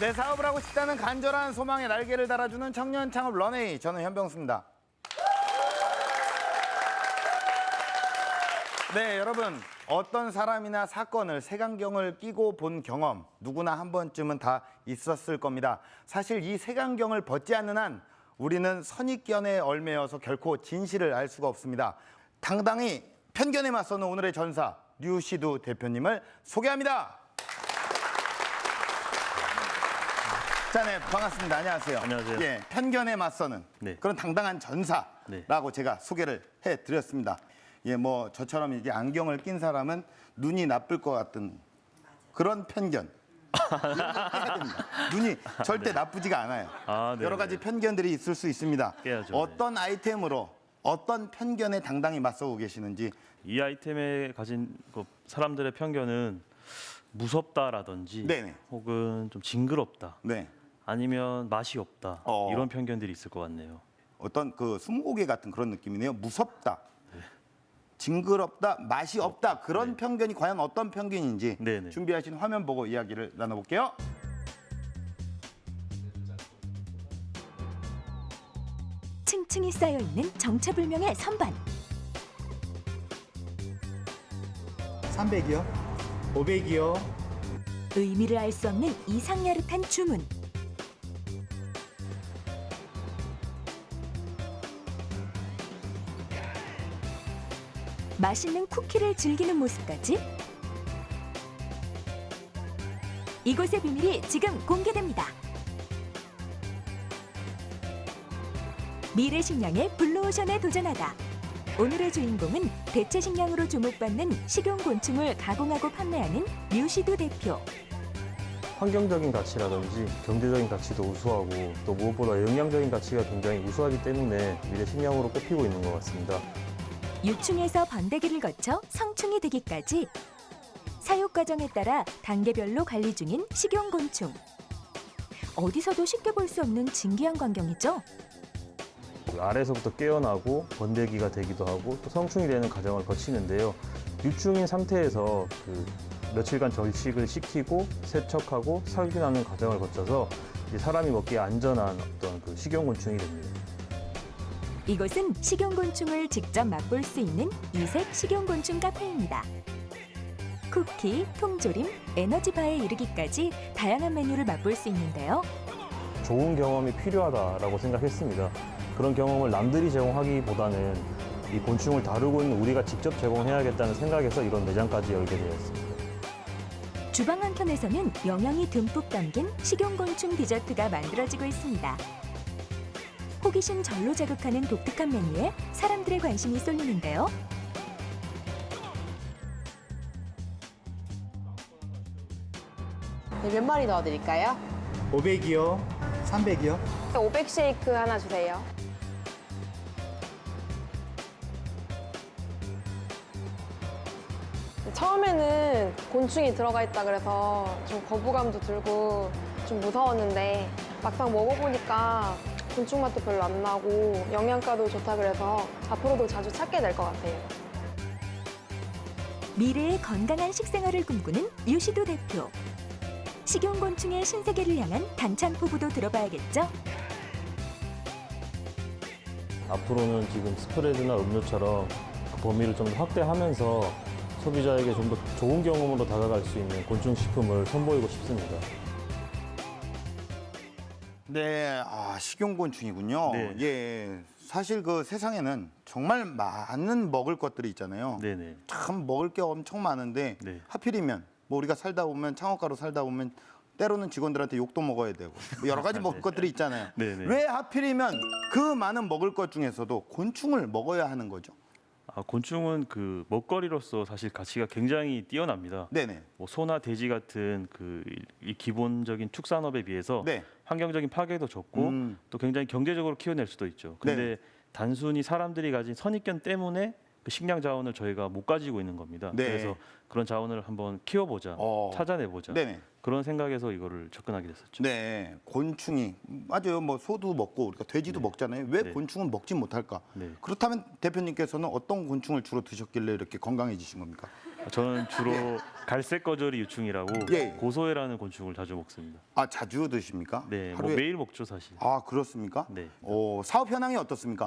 네, 사업을 하고 싶다는 간절한 소망에 날개를 달아주는 청년 창업 런웨이. 저는 현병수입니다. 네, 여러분. 어떤 사람이나 사건을 색안경을 끼고 본 경험 누구나 한 번쯤은 다 있었을 겁니다. 사실 이 색안경을 벗지 않는 한 우리는 선입견에 얽매여서 결코 진실을 알 수가 없습니다. 당당히 편견에 맞서는 오늘의 전사 류시두 대표님을 소개합니다. 자, 네, 반갑습니다. 안녕하세요. 안녕하세요. 예, 편견에 맞서는 그런 당당한 전사라고 제가 소개를 해드렸습니다. 예, 뭐 저처럼 이게 안경을 낀 사람은 눈이 나쁠 것 같은 그런 편견. 해야 됩니다. 눈이 절대 나쁘지가 않아요. 여러 가지 편견들이 있을 수 있습니다. 깨야죠, 어떤 아이템으로 어떤 편견에 당당히 맞서고 계시는지. 이 아이템에 가진 사람들의 편견은 무섭다라든지 혹은 좀 징그럽다. 아니면 맛이 없다. 이런 편견들이 있을 것 같네요. 어떤 그 스무고개 같은 그런 느낌이네요. 무섭다. 징그럽다, 맛이 없다. 그런 편견이 과연 어떤 편견인지 준비하신 화면 보고 이야기를 나눠볼게요. 층층이 쌓여있는 정체불명의 선반. 300이요? 500이요? 의미를 알 수 없는 이상야릇한 주문. 맛있는 쿠키를 즐기는 모습까지. 이곳의 비밀이 지금 공개됩니다. 미래 식량의 블루오션에 도전하다. 오늘의 주인공은 대체 식량으로 주목받는 식용곤충을 가공하고 판매하는 류시두 대표. 환경적인 가치라든지 경제적인 가치도 우수하고 또 무엇보다 영양적인 가치가 굉장히 우수하기 때문에 미래 식량으로 꼽히고 있는 것 같습니다. 유충에서 번데기를 거쳐 성충이 되기까지 사육 과정에 따라 단계별로 관리 중인 식용곤충. 어디서도 쉽게 볼 수 없는 진기한 광경이죠. 알에서부터 깨어나고 번데기가 되기도 하고 또 성충이 되는 과정을 거치는데요. 유충인 상태에서 며칠간 절식을 시키고 세척하고 살균하는 과정을 거쳐서 사람이 먹기에 안전한 어떤 식용곤충이 됩니다. 이곳은 식용곤충을 직접 맛볼 수 있는 이색 식용곤충 카페입니다. 쿠키, 통조림, 에너지바에 이르기까지 다양한 메뉴를 맛볼 수 있는데요. 좋은 경험이 필요하다라고 생각했습니다. 그런 경험을 남들이 제공하기보다는 이 곤충을 다루고 있는 우리가 직접 제공해야겠다는 생각에서 이런 매장까지 열게 되었습니다. 주방 한켠에서는 영양이 듬뿍 담긴 식용곤충 디저트가 만들어지고 있습니다. 호기심 절로 자극하는 독특한 메뉴에 사람들의 관심이 쏠리는데요. 네, 몇 마리 넣어드릴까요? 500이요? 300이요? 500 쉐이크 하나 주세요. 처음에는 곤충이 들어가 있다 그래서 좀 거부감도 들고 좀 무서웠는데 막상 먹어보니까 곤충 맛도 별로 안 나고 영양가도 좋다 그래서 앞으로도 자주 찾게 될 것 같아요. 미래의 건강한 식생활을 꿈꾸는 류시두 대표. 식용곤충의 신세계를 향한 단찬 포부도 들어봐야겠죠? 앞으로는 지금 스프레드나 음료처럼 그 범위를 좀 더 확대하면서 소비자에게 좀 더 좋은 경험으로 다가갈 수 있는 곤충 식품을 선보이고 싶습니다. 네, 식용곤충이군요. 예, 사실 그 세상에는 정말 많은 먹을 것들이 있잖아요. 참 먹을 게 엄청 많은데 하필이면 뭐 우리가 살다 보면 창업가로 살다 보면 때로는 직원들한테 욕도 먹어야 되고 뭐 여러 가지 먹을 것들이 있잖아요. 왜 하필이면 그 많은 먹을 것 중에서도 곤충을 먹어야 하는 거죠? 곤충은 먹거리로서 사실 가치가 굉장히 뛰어납니다. 뭐 소나 돼지 같은 이 기본적인 축산업에 비해서 환경적인 파괴도 적고 또 굉장히 경제적으로 키워낼 수도 있죠. 근데 단순히 사람들이 가진 선입견 때문에 그 식량 자원을 저희가 못 가지고 있는 겁니다. 그래서 그런 자원을 한번 키워보자, 찾아내보자. 그런 생각에서 이거를 접근하게 됐었죠. 네, 곤충이 맞아요. 뭐 소도 먹고 우리가 돼지도 먹잖아요. 왜 곤충은 먹지 못할까? 그렇다면 대표님께서는 어떤 곤충을 주로 드셨길래 이렇게 건강해지신 겁니까? 저는 주로 갈색 거저리 유충이라고 예. 고소해라는 곤충을 자주 먹습니다. 아, 자주 드십니까? 네, 뭐 하루에? 매일 먹죠 사실. 아, 그렇습니까? 네. 사업 현황이 어떻습니까?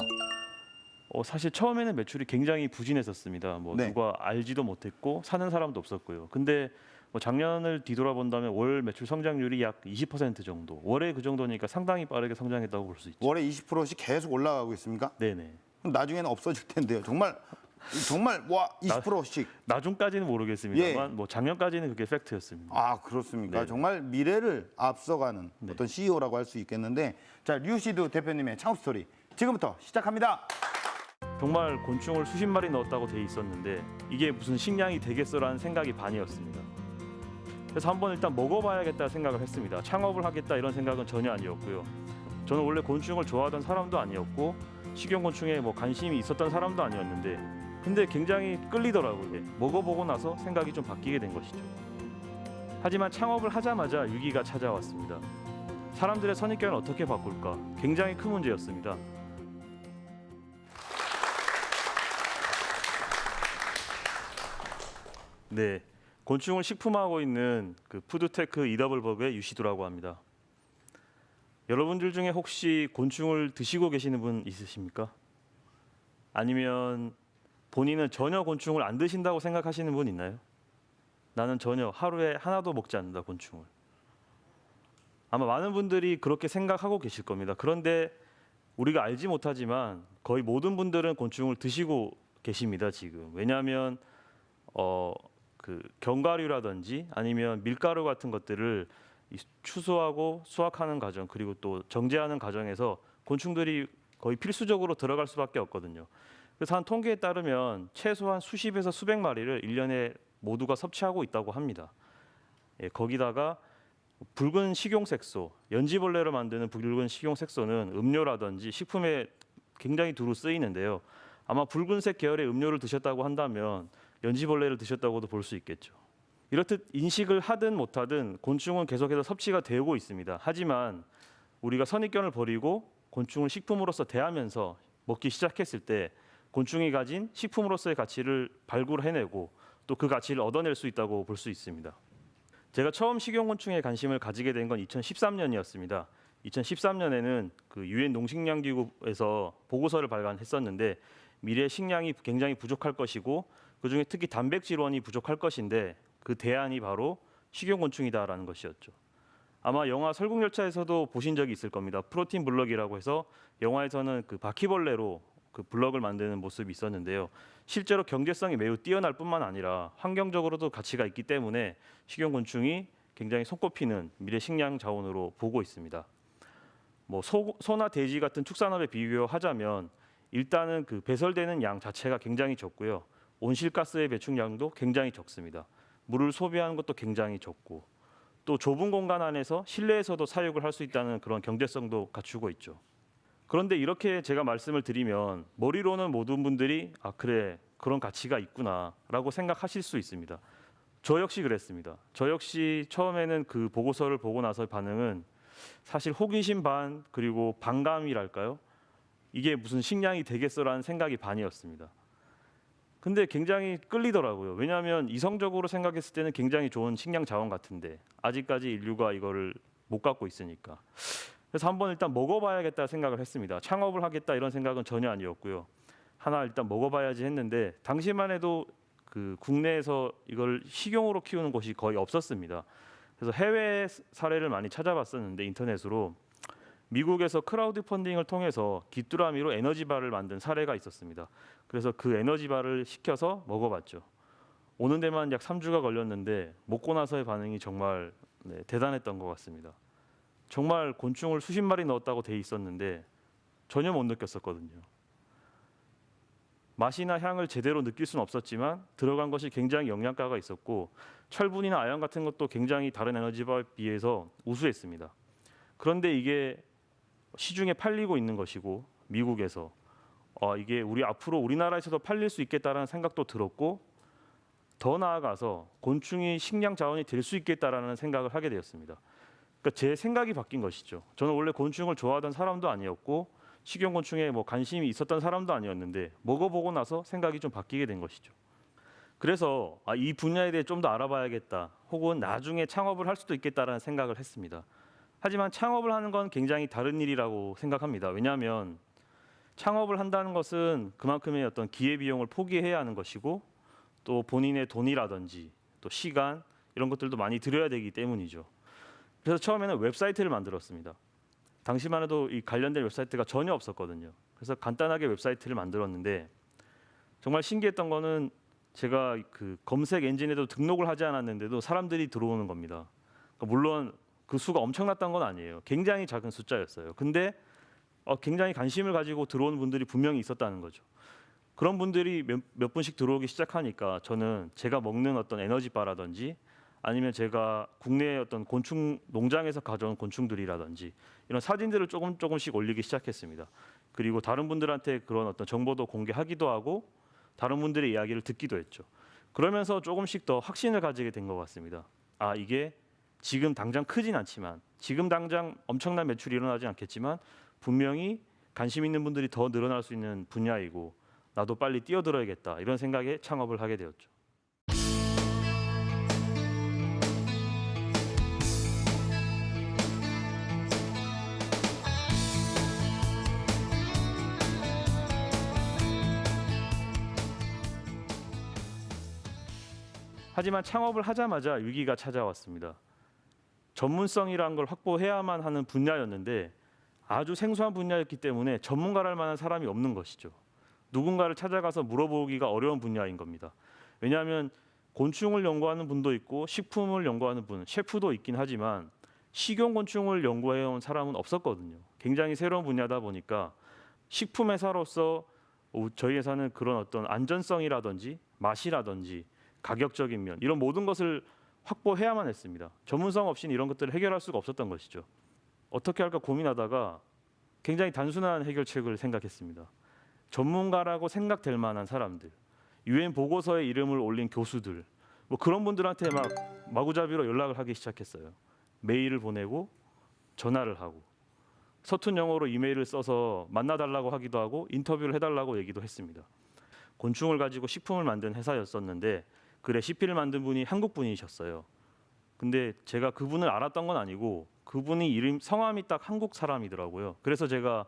사실 처음에는 매출이 굉장히 부진했었습니다. 뭐 네. 누가 알지도 못했고 사는 사람도 없었고요. 근데 뭐 작년을 뒤돌아본다면 월 매출 성장률이 약 20% 정도. 월에 그 정도니까 상당히 빠르게 성장했다고 볼 수 있죠. 월에 20%씩 계속 올라가고 있습니까? 네네. 그럼 나중에는 없어질 텐데요. 정말 와 20%씩. 나중까지는 모르겠습니다만 예. 뭐 작년까지는 그게 팩트였습니다. 아, 그렇습니까? 네. 정말 미래를 앞서가는 네. 어떤 CEO라고 할 수 있겠는데, 자, 류시드 대표님의 창업 스토리 지금부터 시작합니다. 정말 곤충을 수십 마리 넣었다고 돼 있었는데 이게 무슨 식량이 되겠어라는 생각이 반이었습니다. 그래서 한번 일단 먹어봐야겠다 생각을 했습니다. 창업을 하겠다 이런 생각은 전혀 아니었고요. 저는 원래 곤충을 좋아하던 사람도 아니었고 식용곤충에 뭐 관심이 있었던 사람도 아니었는데 근데 굉장히 끌리더라고요. 이게. 먹어보고 나서 생각이 좀 바뀌게 된 것이죠. 하지만 창업을 하자마자 위기가 찾아왔습니다. 사람들의 선입견을 어떻게 바꿀까? 굉장히 큰 문제였습니다. 네, 곤충을 식품화하고 있는 그 푸드테크 이더블버그의 유시두라고 합니다. 여러분들 중에 혹시 곤충을 드시고 계시는 분 있으십니까? 아니면 본인은 전혀 곤충을 안 드신다고 생각하시는 분 있나요? 나는 전혀 하루에 하나도 먹지 않는다, 곤충을. 아마 많은 분들이 그렇게 생각하고 계실 겁니다. 그런데 우리가 알지 못하지만 거의 모든 분들은 곤충을 드시고 계십니다, 지금. 왜냐하면 그 견과류라든지 아니면 밀가루 같은 것들을 추수하고 수확하는 과정 그리고 또 정제하는 과정에서 곤충들이 거의 필수적으로 들어갈 수밖에 없거든요. 그래서 한 통계에 따르면 최소한 수십에서 수백 마리를 1년에 모두가 섭취하고 있다고 합니다. 예, 거기다가 붉은 식용색소, 연지벌레로 만드는 붉은 식용색소는 음료라든지 식품에 굉장히 두루 쓰이는데요. 아마 붉은색 계열의 음료를 드셨다고 한다면 연지벌레를 드셨다고도 볼 수 있겠죠. 이렇듯 인식을 하든 못하든 곤충은 계속해서 섭취가 되고 있습니다. 하지만 우리가 선입견을 버리고 곤충을 식품으로서 대하면서 먹기 시작했을 때 곤충이 가진 식품으로서의 가치를 발굴해내고 또 그 가치를 얻어낼 수 있다고 볼 수 있습니다. 제가 처음 식용곤충에 관심을 가지게 된 건 2013년이었습니다. 2013년에는 그 유엔 농식량기구에서 보고서를 발간했었는데 미래 식량이 굉장히 부족할 것이고 그중에 특히 단백질원이 부족할 것인데 그 대안이 바로 식용곤충이다라는 것이었죠. 아마 영화 설국열차에서도 보신 적이 있을 겁니다. 프로틴 블럭이라고 해서 영화에서는 그 바퀴벌레로 그 블럭을 만드는 모습이 있었는데요. 실제로 경제성이 매우 뛰어날 뿐만 아니라 환경적으로도 가치가 있기 때문에 식용곤충이 굉장히 손꼽히는 미래 식량 자원으로 보고 있습니다. 뭐 소나 돼지 같은 축산업에 비교하자면 일단은 그 배설되는 양 자체가 굉장히 적고요. 온실가스의 배출량도 굉장히 적습니다. 물을 소비하는 것도 굉장히 적고 또 좁은 공간 안에서 실내에서도 사육을 할 수 있다는 그런 경제성도 갖추고 있죠. 그런데 이렇게 제가 말씀을 드리면 머리로는 모든 분들이 아 그래 그런 가치가 있구나라고 생각하실 수 있습니다. 저 역시 그랬습니다. 저 역시 처음에는 그 보고서를 보고 나서 반응은 사실 호기심 반 그리고 반감이랄까요? 이게 무슨 식량이 되겠어라는 생각이 반이었습니다. 근데 굉장히 끌리더라고요. 왜냐하면 이성적으로 생각했을 때는 굉장히 좋은 식량 자원 같은데 아직까지 인류가 이거를 못 갖고 있으니까. 그래서 한번 일단 먹어봐야겠다 생각을 했습니다. 창업을 하겠다 이런 생각은 전혀 아니었고요. 하나 일단 먹어봐야지 했는데 당시만 해도 그 국내에서 이걸 식용으로 키우는 곳이 거의 없었습니다. 그래서 해외 사례를 많이 찾아봤었는데 인터넷으로 미국에서 크라우드 펀딩을 통해서 귀뚜라미로 에너지바를 만든 사례가 있었습니다. 그래서 그 에너지바를 시켜서 먹어봤죠. 오는 데만 약 3주가 걸렸는데 먹고 나서의 반응이 정말 대단했던 것 같습니다. 정말 곤충을 수십 마리 넣었다고 돼 있었는데 전혀 못 느꼈었거든요. 맛이나 향을 제대로 느낄 수는 없었지만 들어간 것이 굉장히 영양가가 있었고 철분이나 아연 같은 것도 굉장히 다른 에너지바에 비해서 우수했습니다. 그런데 이게 시중에 팔리고 있는 것이고 미국에서 이게 우리 앞으로 우리나라에서도 팔릴 수 있겠다라는 생각도 들었고 더 나아가서 곤충이 식량 자원이 될 수 있겠다라는 생각을 하게 되었습니다. 그러니까 제 생각이 바뀐 것이죠. 저는 원래 곤충을 좋아하던 사람도 아니었고 식용곤충에 뭐 관심이 있었던 사람도 아니었는데 먹어보고 나서 생각이 좀 바뀌게 된 것이죠. 그래서 이 분야에 대해 좀 더 알아봐야겠다. 혹은 나중에 창업을 할 수도 있겠다라는 생각을 했습니다. 하지만 창업을 하는 건 굉장히 다른 일이라고 생각합니다. 왜냐하면 창업을 한다는 것은 그만큼의 어떤 기회비용을 포기해야 하는 것이고 또 본인의 돈이라든지 또 시간 이런 것들도 많이 들여야 되기 때문이죠. 그래서 처음에는 웹사이트를 만들었습니다. 당시만 해도 이 관련된 웹사이트가 전혀 없었거든요. 그래서 간단하게 웹사이트를 만들었는데 정말 신기했던 거는 제가 그 검색 엔진에도 등록을 하지 않았는데도 사람들이 들어오는 겁니다. 그러니까 물론 그 수가 엄청났던 건 아니에요. 굉장히 작은 숫자였어요. 근데 굉장히 관심을 가지고 들어오는 분들이 분명히 있었다는 거죠. 그런 분들이 몇 분씩 들어오기 시작하니까 저는 제가 먹는 어떤 에너지바라든지 아니면 제가 국내의 어떤 곤충 농장에서 가져온 곤충들이라든지 이런 사진들을 조금씩 올리기 시작했습니다. 그리고 다른 분들한테 그런 어떤 정보도 공개하기도 하고 다른 분들의 이야기를 듣기도 했죠. 그러면서 조금씩 더 확신을 가지게 된 것 같습니다. 이게 지금 당장 크진 않지만 지금 당장 엄청난 매출이 일어나지 않겠지만 분명히 관심 있는 분들이 더 늘어날 수 있는 분야이고 나도 빨리 뛰어들어야겠다 이런 생각에 창업을 하게 되었죠. 하지만 창업을 하자마자 위기가 찾아왔습니다. 전문성이라는 걸 확보해야만 하는 분야였는데 아주 생소한 분야였기 때문에 전문가랄 만한 사람이 없는 것이죠. 누군가를 찾아가서 물어보기가 어려운 분야인 겁니다. 왜냐하면 곤충을 연구하는 분도 있고 식품을 연구하는 분, 셰프도 있긴 하지만 식용곤충을 연구해온 사람은 없었거든요. 굉장히 새로운 분야다 보니까 식품 회사로서 저희 회사는 그런 어떤 안전성이라든지 맛이라든지 가격적인 면 이런 모든 것을 확보해야만 했습니다. 전문성 없이는 이런 것들을 해결할 수가 없었던 것이죠. 어떻게 할까 고민하다가 굉장히 단순한 해결책을 생각했습니다. 전문가라고 생각될 만한 사람들, UN 보고서에 이름을 올린 교수들, 뭐 그런 분들한테 막 마구잡이로 연락을 하기 시작했어요. 메일을 보내고 전화를 하고 서툰 영어로 이메일을 써서 만나달라고 하기도 하고 인터뷰를 해달라고 얘기도 했습니다. 곤충을 가지고 식품을 만든 회사였었는데 그 레시피를 만든 분이 한국 분이셨어요. 근데 제가 그분을 알았던 건 아니고 그분이 성함이 딱 한국 사람이더라고요. 그래서 제가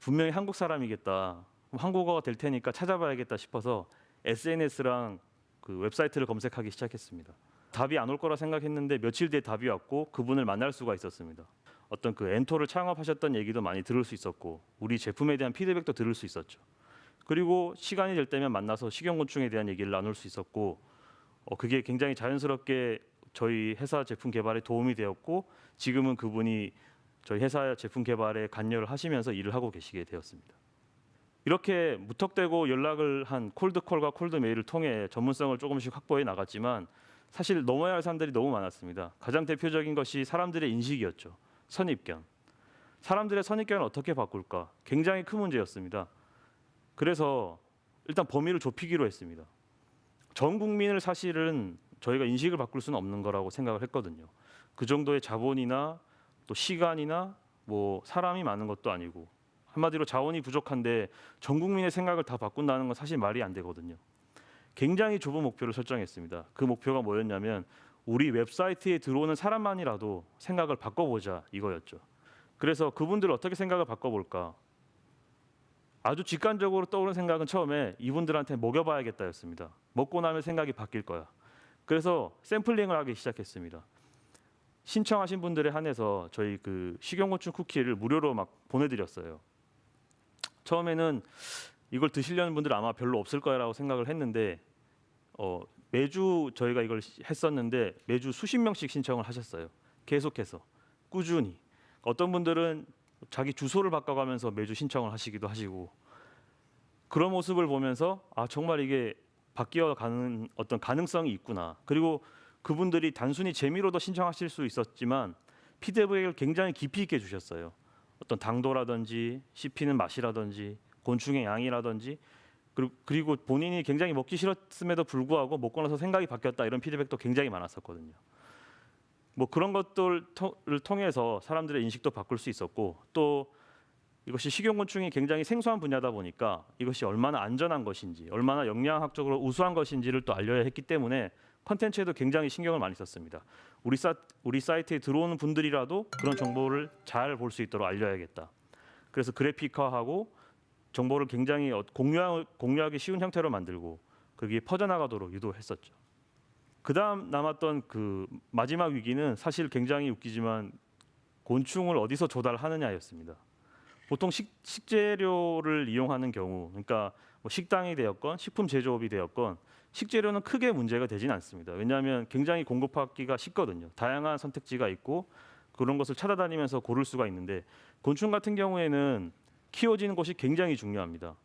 분명히 한국 사람이겠다. 한국어가 될 테니까 찾아봐야겠다 싶어서 SNS랑 그 웹사이트를 검색하기 시작했습니다. 답이 안 올 거라 생각했는데 며칠 뒤에 답이 왔고 그분을 만날 수가 있었습니다. 어떤 그 엔토를 창업하셨던 얘기도 많이 들을 수 있었고 우리 제품에 대한 피드백도 들을 수 있었죠. 그리고 시간이 될 때면 만나서 식용곤충에 대한 얘기를 나눌 수 있었고 그게 굉장히 자연스럽게 저희 회사 제품 개발에 도움이 되었고 지금은 그분이 저희 회사 제품 개발에 관여를 하시면서 일을 하고 계시게 되었습니다. 이렇게 무턱대고 연락을 한 콜드콜과 콜드메일을 통해 전문성을 조금씩 확보해 나갔지만 사실 넘어야 할 산들이 너무 많았습니다. 가장 대표적인 것이 사람들의 인식이었죠. 선입견. 사람들의 선입견을 어떻게 바꿀까? 굉장히 큰 문제였습니다. 그래서 일단 범위를 좁히기로 했습니다. 전 국민을 사실은 저희가 인식을 바꿀 수는 없는 거라고 생각을 했거든요. 그 정도의 자본이나 또 시간이나 뭐 사람이 많은 것도 아니고 한마디로 자원이 부족한데 전 국민의 생각을 다 바꾼다는 건 사실 말이 안 되거든요. 굉장히 좁은 목표를 설정했습니다. 그 목표가 뭐였냐면 우리 웹사이트에 들어오는 사람만이라도 생각을 바꿔보자 이거였죠. 그래서 그분들 어떻게 생각을 바꿔볼까? 아주 직관적으로 떠오른 생각은 처음에 이분들한테 먹여봐야겠다였습니다. 먹고 나면 생각이 바뀔 거야. 그래서 샘플링을 하기 시작했습니다. 신청하신 분들에 한해서 저희 그 식용곤충 쿠키를 무료로 막 보내드렸어요. 처음에는 이걸 드시려는 분들 아마 별로 없을 거라고 생각을 했는데 매주 저희가 이걸 했었는데 매주 수십 명씩 신청을 하셨어요. 계속해서 꾸준히. 어떤 분들은 자기 주소를 바꿔가면서 매주 신청을 하시기도 하시고 그런 모습을 보면서 정말 이게 바뀌어가는 어떤 가능성이 있구나. 그리고 그분들이 단순히 재미로도 신청하실 수 있었지만 피드백을 굉장히 깊이 있게 주셨어요. 어떤 당도라든지 씹히는 맛이라든지 곤충의 양이라든지 그리고 본인이 굉장히 먹기 싫었음에도 불구하고 먹고 나서 생각이 바뀌었다 이런 피드백도 굉장히 많았었거든요. 뭐 그런 것들을 통해서 사람들의 인식도 바꿀 수 있었고 또 이것이 식용곤충이 굉장히 생소한 분야다 보니까 이것이 얼마나 안전한 것인지, 얼마나 영양학적으로 우수한 것인지를 또 알려야 했기 때문에 컨텐츠에도 굉장히 신경을 많이 썼습니다. 우리 사이트에 들어오는 분들이라도 그런 정보를 잘 볼 수 있도록 알려야겠다. 그래서 그래픽화하고 정보를 굉장히 공유하기 쉬운 형태로 만들고 그게 퍼져나가도록 유도했었죠. 그다음 남았던 그 마지막 위기는 사실 굉장히 웃기지만 곤충을 어디서 조달하느냐였습니다. 보통 식재료를 이용하는 경우, 그러니까 뭐 식당이 되었건 식품 제조업이 되었건 식재료는 크게 문제가 되진 않습니다. 왜냐하면 굉장히 공급하기가 쉽거든요. 다양한 선택지가 있고 그런 것을 찾아다니면서 고를 수가 있는데 곤충 같은 경우에는 키워지는 것이 굉장히 중요합니다.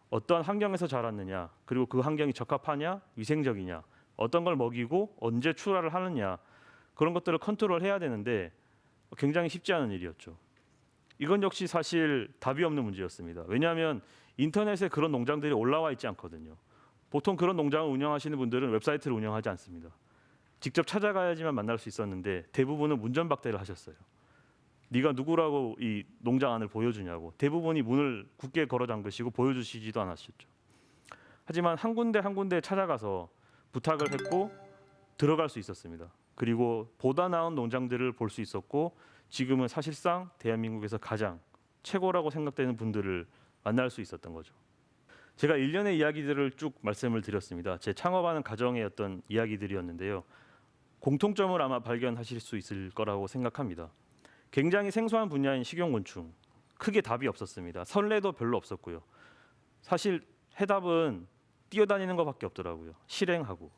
어떤 환경에서 자랐느냐, 그리고 그 환경이 적합하냐, 위생적이냐, 어떤 걸 먹이고 언제 출하를 하느냐 그런 것들을 컨트롤해야 되는데 굉장히 쉽지 않은 일이었죠. 이건 역시 사실 답이 없는 문제였습니다. 왜냐하면 인터넷에 그런 농장들이 올라와 있지 않거든요. 보통 그런 농장을 운영하시는 분들은 웹사이트를 운영하지 않습니다. 직접 찾아가야지만 만날 수 있었는데 대부분은 문전박대를 하셨어요. 네가 누구라고 이 농장 안을 보여주냐고. 대부분이 문을 굳게 걸어 잠그시고 보여주시지도 않으셨죠. 하지만 한 군데 한 군데 찾아가서 부탁을 했고 들어갈 수 있었습니다. 그리고 보다 나은 농장들을 볼 수 있었고 지금은 사실상 대한민국에서 가장 최고라고 생각되는 분들을 만날 수 있었던 거죠. 제가 일련의 이야기들을 쭉 말씀을 드렸습니다. 제 창업하는 가정의 어떤 이야기들이었는데요. 공통점을 아마 발견하실 수 있을 거라고 생각합니다. 굉장히 생소한 분야인 식용곤충, 크게 답이 없었습니다. 선례도 별로 없었고요. 사실 해답은 뛰어다니는 것밖에 없더라고요. 실행하고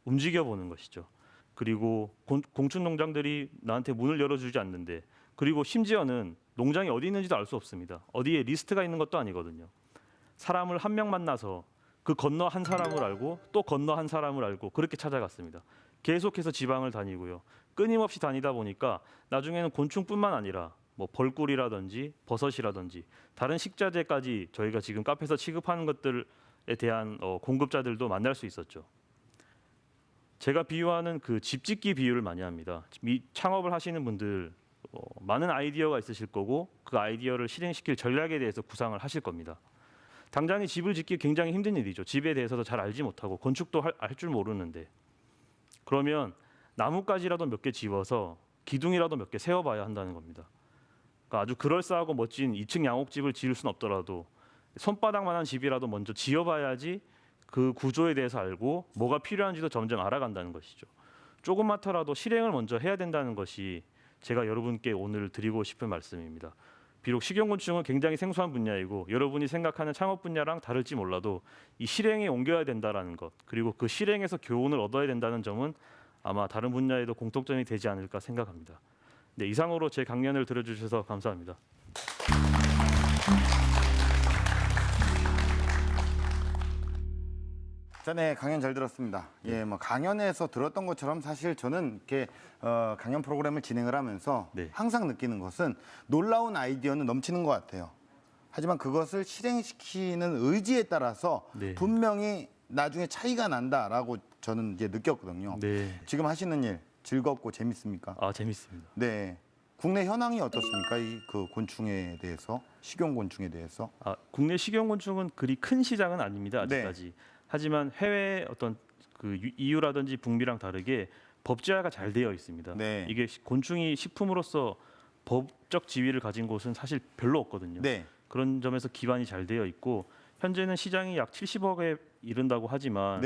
움직여보는 것이죠. 그리고 공충 농장들이 나한테 문을 열어주지 않는데, 그리고 심지어는 농장이 어디 있는지도 알 수 없습니다. 어디에 리스트가 있는 것도 아니거든요. 사람을 한 명 만나서 그 건너 한 사람을 알고 또 건너 한 사람을 알고 그렇게 찾아갔습니다. 계속해서 지방을 다니고요. 끊임없이 다니다 보니까 나중에는 곤충뿐만 아니라 뭐 벌꿀이라든지 버섯이라든지 다른 식자재까지 저희가 지금 카페에서 취급하는 것들에 대한 공급자들도 만날 수 있었죠. 제가 비유하는 그 집 짓기 비유를 많이 합니다. 창업을 하시는 분들 많은 아이디어가 있으실 거고 그 아이디어를 실행시킬 전략에 대해서 구상을 하실 겁니다. 당장에 집을 짓기 굉장히 힘든 일이죠. 집에 대해서도 잘 알지 못하고 건축도 할 줄 모르는데, 그러면 나뭇가지라도 몇 개 집어서 기둥이라도 몇 개 세워봐야 한다는 겁니다. 그러니까 아주 그럴싸하고 멋진 2층 양옥집을 지을 수는 없더라도 손바닥만한 집이라도 먼저 지어봐야지 그 구조에 대해서 알고 뭐가 필요한지도 점점 알아간다는 것이죠. 조금만더라도 실행을 먼저 해야 된다는 것이 제가 여러분께 오늘 드리고 싶은 말씀입니다. 비록 식용곤충은 굉장히 생소한 분야이고 여러분이 생각하는 창업 분야랑 다를지 몰라도 이 실행에 옮겨야 된다는 것, 그리고 그 실행에서 교훈을 얻어야 된다는 점은 아마 다른 분야에도 공통점이 되지 않을까 생각합니다. 네, 이상으로 제 강연을 들어주셔서 감사합니다. 전에 강연 잘 들었습니다. 예, 뭐 강연에서 들었던 것처럼 사실 저는 이렇게 강연 프로그램을 진행을 하면서 항상 느끼는 것은 놀라운 아이디어는 넘치는 것 같아요. 하지만 그것을 실행시키는 의지에 따라서 분명히 나중에 차이가 난다라고 저는 이제 느꼈거든요. 지금 하시는 일 즐겁고 재밌습니까? 아, 재밌습니다. 네. 국내 현황이 어떻습니까? 이 그 곤충에 대해서, 식용곤충에 대해서? 국내 식용곤충은 그리 큰 시장은 아닙니다. 아직까지. 하지만 해외 어떤 그 EU라든지 북미랑 다르게 법제화가 잘 되어 있습니다. 이게 곤충이 식품으로서 법적 지위를 가진 곳은 사실 별로 없거든요. 그런 점에서 기반이 잘 되어 있고 현재는 시장이 약 70억에 이른다고 하지만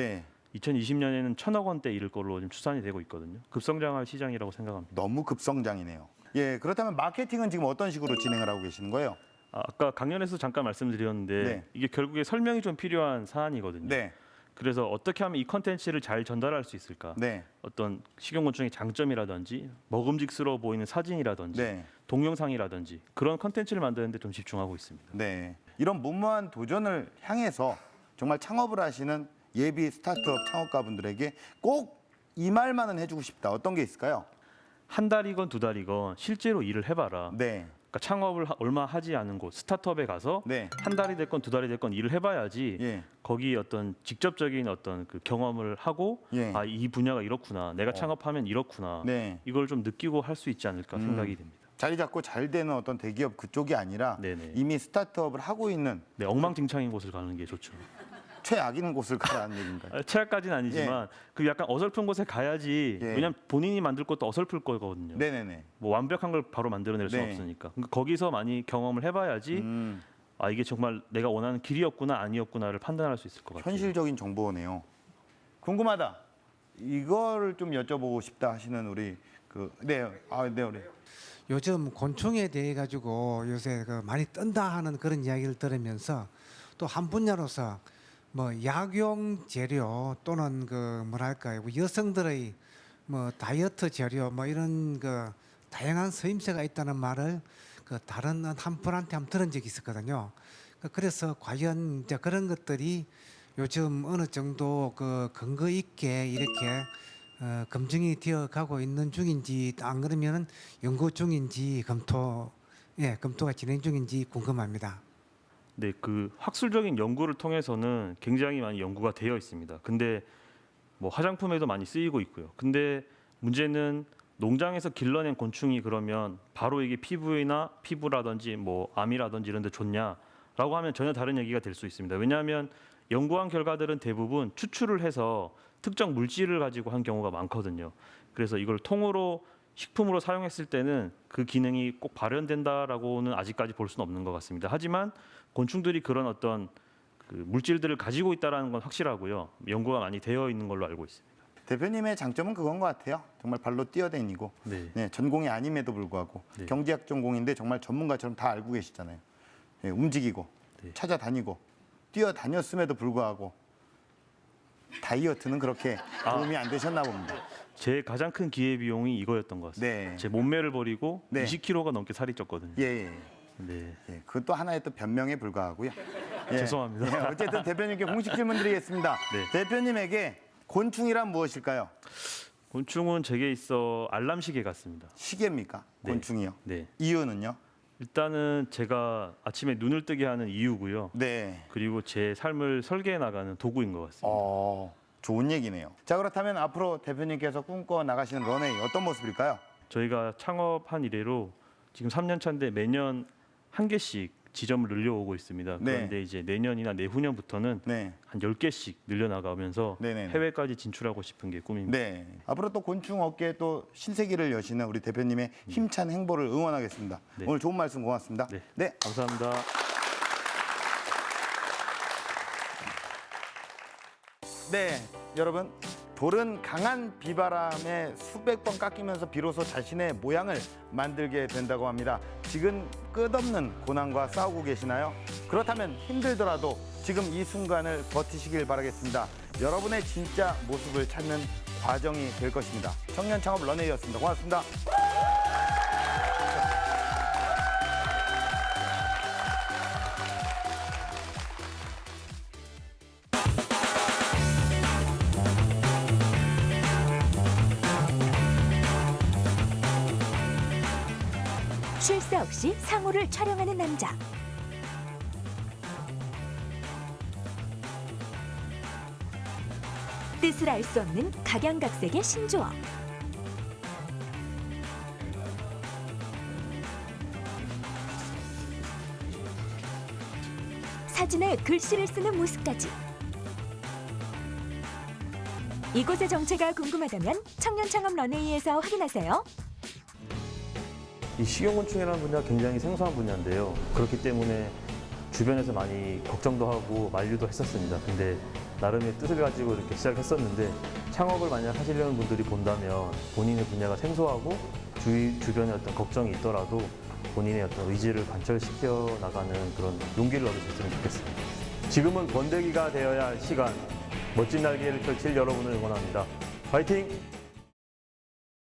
2020년에는 1,000억 원대 이를 걸로 지금 추산이 되고 있거든요. 급성장할 시장이라고 생각합니다. 너무 급성장이네요. 예, 그렇다면 마케팅은 지금 어떤 식으로 진행을 하고 계시는 거예요? 아까 강연에서 잠깐 말씀드렸는데 이게 결국에 설명이 좀 필요한 사안이거든요. 그래서 어떻게 하면 이 컨텐츠를 잘 전달할 수 있을까? 어떤 식용곤충의 장점이라든지 먹음직스러워 보이는 사진이라든지 동영상이라든지 그런 컨텐츠를 만드는 데 좀 집중하고 있습니다. 이런 무모한 도전을 향해서 정말 창업을 하시는 예비 스타트업 창업가분들에게 꼭 이 말만은 해주고 싶다. 어떤 게 있을까요? 한 달이건 두 달이건 실제로 일을 해봐라. 그러니까 창업을 얼마 하지 않은 곳 스타트업에 가서 한 달이 됐건 두 달이 됐건 일을 해봐야지 거기 어떤 직접적인 어떤 그 경험을 하고 이 분야가 이렇구나, 내가 창업하면 이렇구나, 이걸 좀 느끼고 할 수 있지 않을까 생각이 됩니다. 자리 잡고 잘 되는 어떤 대기업 그쪽이 아니라 네네. 이미 스타트업을 하고 있는 네, 엉망진창인 곳을 가는 게 좋죠. 최악인 곳을 가라는 얘기인가요? 최악까지는 아니지만 그 약간 어설픈 곳에 가야지. 예. 왜냐면 본인이 만들 것도 어설플 거거든요. 네네네. 뭐 완벽한 걸 바로 만들어낼 수 네. 없으니까. 그러니까 거기서 많이 경험을 해봐야지 아 이게 정말 내가 원하는 길이었구나 아니었구나를 판단할 수 있을 것 같아요. 현실적인 정보네요. 궁금하다. 이거를 좀 여쭤보고 싶다 하시는 우리 네 우리 요즘 곤충에 대해 가지고 요새 많이 뜬다 하는 그런 이야기를 들으면서 또 한 분야로서 뭐 약용 재료 또는 뭐랄까요 여성들의 뭐 다이어트 재료 뭐 이런 다양한 서임새가 있다는 말을 다른 한 분한테 한번 들은 적이 있었거든요. 그래서 과연 이제 그런 것들이 요즘 어느 정도 근거 있게 이렇게 검증이 되어 가고 있는 중인지 안 그러면은 연구 중인지 검토가 진행 중인지 궁금합니다. 네, 그 학술적인 연구를 통해서는 굉장히 많이 연구가 되어 있습니다. 근데 뭐 화장품에도 많이 쓰이고 있고요. 근데 문제는 농장에서 길러낸 곤충이 그러면 바로 이게 피부라든지 뭐 암이라든지 이런 데 좋냐라고 하면 전혀 다른 얘기가 될 수 있습니다. 왜냐하면 연구한 결과들은 대부분 추출을 해서 특정 물질을 가지고 한 경우가 많거든요. 그래서 이걸 통으로 식품으로 사용했을 때는 그 기능이 꼭 발현된다라고는 아직까지 볼 수는 없는 것 같습니다. 하지만 곤충들이 그런 어떤 그 물질들을 가지고 있다는 건 확실하고요. 연구가 많이 되어 있는 걸로 알고 있습니다. 대표님의 장점은 그건 것 같아요. 정말 발로 뛰어다니고 네. 전공이 아님에도 불구하고 네. 경제학 전공인데 정말 전문가처럼 다 알고 계시잖아요. 움직이고 네. 찾아다니고 뛰어다녔음에도 불구하고 다이어트는 그렇게 도움이 안 되셨나 봅니다. 제 가장 큰 기회 비용이 이거였던 것 같습니다. 네. 제 몸매를 버리고 네. 20kg가 넘게 살이 쪘거든요. 예. 네. 그것도 하나의 또 변명에 불과하고요. 죄송합니다. 어쨌든 대표님께 공식 질문 드리겠습니다. 네. 대표님에게 곤충이란 무엇일까요? 곤충은 제게 있어 알람시계 같습니다. 시계입니까? 네. 곤충이요? 네. 이유는요? 일단은 제가 아침에 눈을 뜨게 하는 이유고요. 네. 그리고 제 삶을 설계해 나가는 도구인 것 같습니다. 좋은 얘기네요. 자, 그렇다면 앞으로 대표님께서 꿈꿔 나가시는 런웨이 어떤 모습일까요? 저희가 창업한 이래로 지금 3년 차인데 매년 한 개씩 지점을 늘려오고 있습니다. 네. 그런데 이제 내년이나 내후년부터는 네. 한 10개씩 늘려나가면서 네네네. 해외까지 진출하고 싶은 게 꿈입니다. 네. 앞으로 또 곤충 업계에 또 신세기를 여시는 우리 대표님의 힘찬 행보를 응원하겠습니다. 네. 오늘 좋은 말씀 고맙습니다. 네. 감사합니다. 네, 여러분. 돌은 강한 비바람에 수백 번 깎이면서 비로소 자신의 모양을 만들게 된다고 합니다. 지금 끝없는 고난과 싸우고 계시나요? 그렇다면 힘들더라도 지금 이 순간을 버티시길 바라겠습니다. 여러분의 진짜 모습을 찾는 과정이 될 것입니다. 청년 창업 런웨이였습니다. 고맙습니다. 쉴 새 없이 상호를 촬영하는 남자. 뜻을 알 수 없는 각양각색의 신조어. 사진에 글씨를 쓰는 모습까지. 이곳의 정체가 궁금하다면 청년창업 런웨이에서 확인하세요. 이 식용곤충이라는 분야가 굉장히 생소한 분야인데요. 그렇기 때문에 주변에서 많이 걱정도 하고 만류도 했었습니다. 근데 나름의 뜻을 가지고 이렇게 시작했었는데 창업을 만약 하시려는 분들이 본다면 본인의 분야가 생소하고 주변에 어떤 걱정이 있더라도 본인의 어떤 의지를 관철시켜 나가는 그런 용기를 얻으셨으면 좋겠습니다. 지금은 번데기가 되어야 할 시간, 멋진 날개를 펼칠 여러분을 응원합니다. 파이팅!